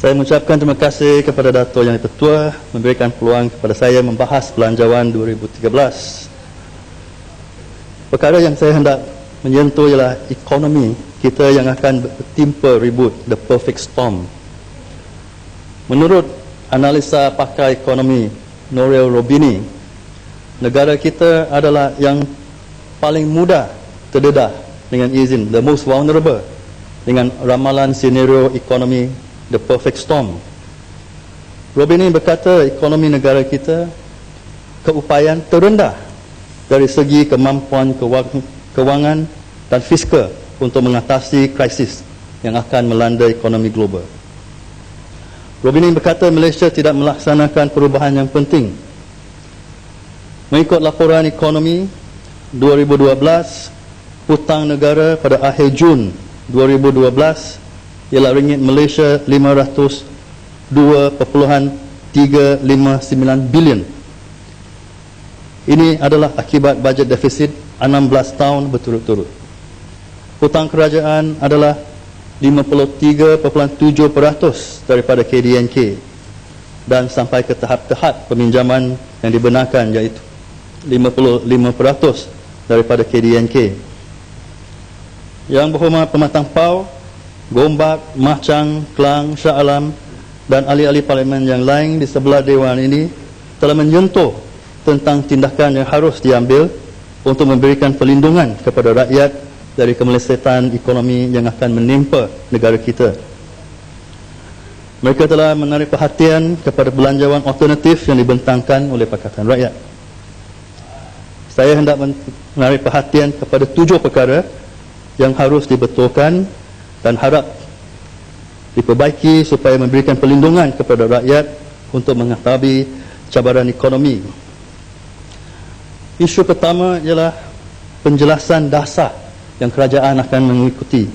Saya mengucapkan terima kasih kepada Dato' Yang Di-Pertua memberikan peluang kepada saya membahas Belanjawan 2013. Perkara yang saya hendak menyentuh ialah ekonomi kita yang akan bertimpa ribut, the perfect storm. Menurut analisa pakar ekonomi Nouriel Roubini, negara kita adalah yang paling mudah terdedah dengan izin, the most vulnerable, dengan ramalan senario ekonomi the perfect storm. Roubini berkata ekonomi negara kita keupayaan terendah dari segi kemampuan kewangan dan fiskal untuk mengatasi krisis yang akan melanda ekonomi global. Roubini berkata Malaysia tidak melaksanakan perubahan yang penting. Mengikut laporan ekonomi 2012, hutang negara pada akhir Jun 2012 ialah ringgit Malaysia 502.359 bilion. Ini adalah akibat bajet defisit 16 tahun berturut-turut. Hutang kerajaan adalah 53.7% daripada KDNK dan sampai ke tahap-tahap peminjaman yang dibenarkan, iaitu 55% daripada KDNK. Yang berhormat Pematang Pau, Gombak, Machang, Klang, Shah Alam dan ahli-ahli parlimen yang lain di sebelah Dewan ini telah menyentuh tentang tindakan yang harus diambil untuk memberikan perlindungan kepada rakyat dari kemelesetan ekonomi yang akan menimpa negara kita. Mereka telah menarik perhatian kepada belanjawan alternatif yang dibentangkan oleh Pakatan Rakyat. Saya hendak menarik perhatian kepada 7 perkara yang harus dibetulkan dan harap diperbaiki supaya memberikan perlindungan kepada rakyat untuk menghadapi cabaran ekonomi. Isu pertama ialah penjelasan dasar yang kerajaan akan mengikuti.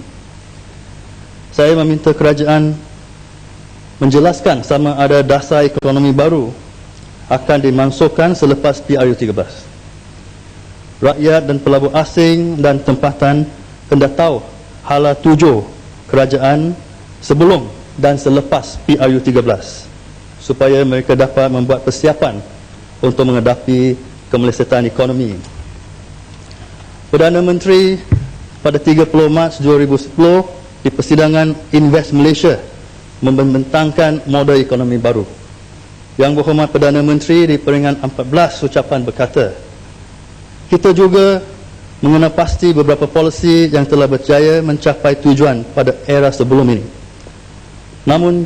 Saya meminta kerajaan menjelaskan sama ada dasar ekonomi baru akan dimasukkan selepas PRU13. Rakyat dan pelabur asing dan tempatan hendak tahu hala tuju kerajaan sebelum dan selepas PRU13 supaya mereka dapat membuat persiapan untuk menghadapi kemelesetan ekonomi. Perdana Menteri pada 30 Mac 2010 di persidangan Invest Malaysia membentangkan model ekonomi baru. Yang berhormat Perdana Menteri di peringatan 14 ucapan berkata, kita juga mengenal pasti beberapa polisi yang telah berjaya mencapai tujuan pada era sebelum ini. Namun,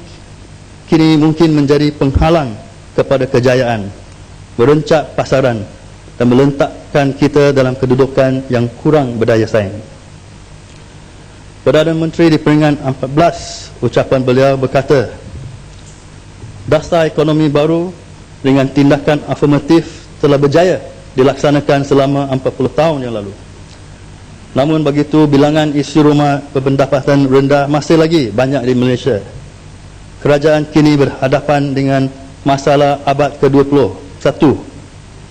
kini mungkin menjadi penghalang kepada kejayaan, merencak pasaran dan meletakkan kita dalam kedudukan yang kurang berdaya saing. Perdana Menteri di peringatan 14 ucapan beliau berkata, dasar ekonomi baru dengan tindakan afirmatif telah berjaya dilaksanakan selama 40 tahun yang lalu. Namun begitu bilangan isi rumah berpendapatan rendah masih lagi banyak di Malaysia. Kerajaan kini berhadapan dengan masalah abad ke-21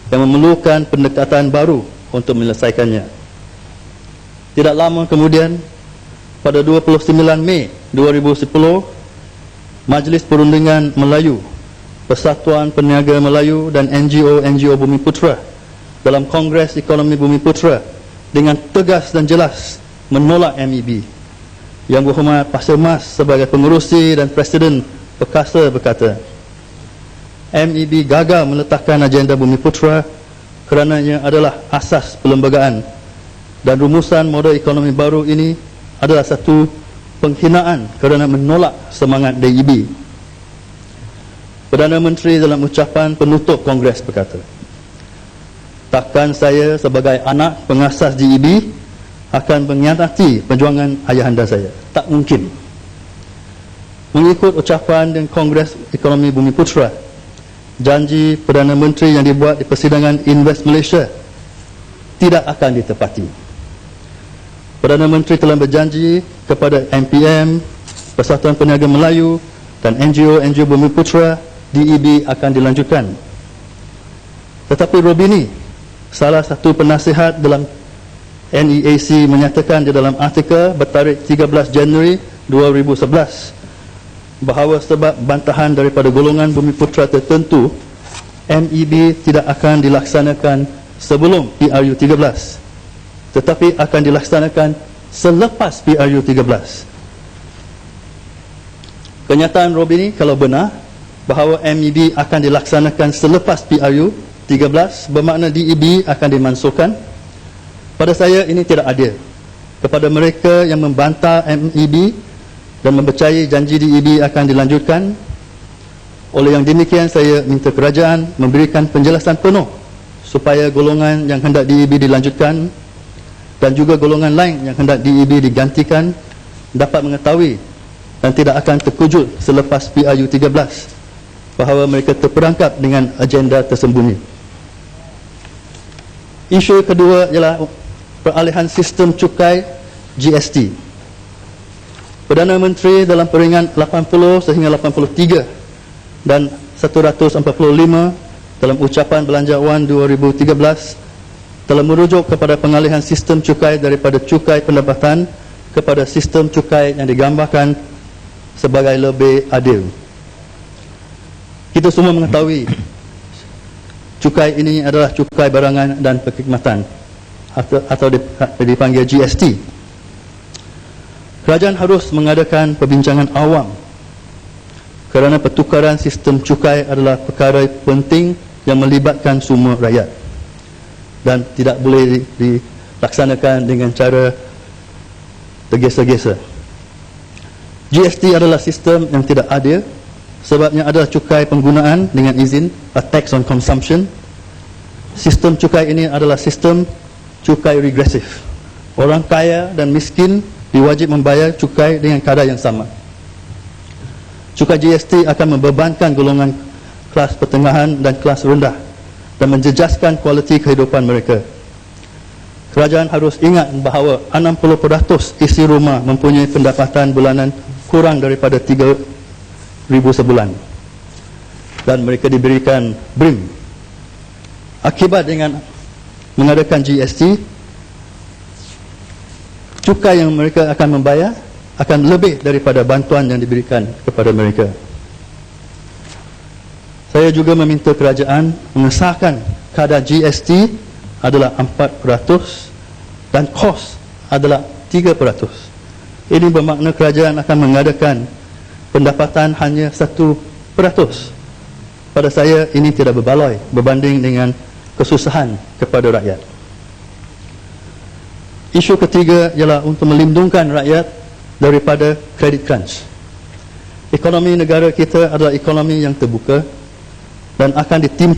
yang memerlukan pendekatan baru untuk menyelesaikannya. Tidak lama kemudian, pada 29 Mei 2010, Majlis Perundingan Melayu, Persatuan Peniaga Melayu dan NGO Bumiputera dalam Kongres Ekonomi Bumiputera dengan tegas dan jelas menolak MEB. Yang berhormat Pasir Mas sebagai pengerusi dan Presiden Perkasa berkata, MEB gagal meletakkan agenda Bumiputera kerana ia adalah asas perlembagaan dan rumusan model ekonomi baru ini adalah satu penghinaan kerana menolak semangat DEB. Perdana Menteri dalam ucapan penutup Kongres berkata, takkan saya sebagai anak pengasas DEB akan mengkhianati perjuangan ayahanda saya. Tak mungkin. Mengikut ucapan dan Kongres Ekonomi Bumiputera, janji Perdana Menteri yang dibuat di persidangan Invest Malaysia tidak akan ditepati. Perdana Menteri telah berjanji kepada MPM, Persatuan Peniaga Melayu dan NGO Bumiputera, DEB akan dilanjutkan. Tetapi Roubini, salah satu penasihat dalam NEAC, menyatakan di dalam artikel bertarikh 13 Januari 2011 bahawa sebab bantahan daripada golongan Bumiputera tertentu, MEB tidak akan dilaksanakan sebelum PRU 13, tetapi akan dilaksanakan selepas PRU 13. Kenyataan Rob ini kalau benar bahawa MEB akan dilaksanakan selepas PRU 13, bermakna DEB akan dimansuhkan. Pada saya ini tidak adil kepada mereka yang membantah MEB dan mempercayai janji DEB akan dilanjutkan. Oleh yang demikian, saya minta kerajaan memberikan penjelasan penuh supaya golongan yang hendak DEB dilanjutkan dan juga golongan lain yang hendak DEB digantikan dapat mengetahui dan tidak akan terkejut selepas PRU 13 bahawa mereka terperangkap dengan agenda tersembunyi. Isu kedua ialah peralihan sistem cukai GST. Perdana Menteri dalam peringkat 80 sehingga 83 dan 145 dalam ucapan Belanjawan 2013 telah merujuk kepada pengalihan sistem cukai daripada cukai pendapatan kepada sistem cukai yang digambarkan sebagai lebih adil. Kita semua mengetahui cukai ini adalah cukai barangan dan perkhidmatan atau dipanggil GST. Kerajaan harus mengadakan perbincangan awam kerana pertukaran sistem cukai adalah perkara penting yang melibatkan semua rakyat dan tidak boleh dilaksanakan dengan cara tergesa-gesa. GST adalah sistem yang tidak adil sebabnya adalah cukai penggunaan dengan izin, a tax on consumption. Sistem cukai ini adalah sistem cukai regresif. Orang kaya dan miskin diwajib membayar cukai dengan kadar yang sama. Cukai GST akan membebankan golongan kelas pertengahan dan kelas rendah dan menjejaskan kualiti kehidupan mereka. Kerajaan harus ingat bahawa 60% isi rumah mempunyai pendapatan bulanan kurang daripada 3,000 sebulan dan mereka diberikan BRIM. Akibat dengan mengadakan GST, cukai yang mereka akan membayar akan lebih daripada bantuan yang diberikan kepada mereka. Saya juga meminta kerajaan mengesahkan kadar GST adalah 4% dan kos adalah 3%. Ini bermakna kerajaan akan mengadakan pendapatan hanya 1%. Pada saya ini tidak berbaloi berbanding dengan kesusahan kepada rakyat. Isu ketiga ialah untuk melindungkan rakyat daripada credit crunch. Ekonomi negara kita adalah ekonomi yang terbuka dan akan ditimpa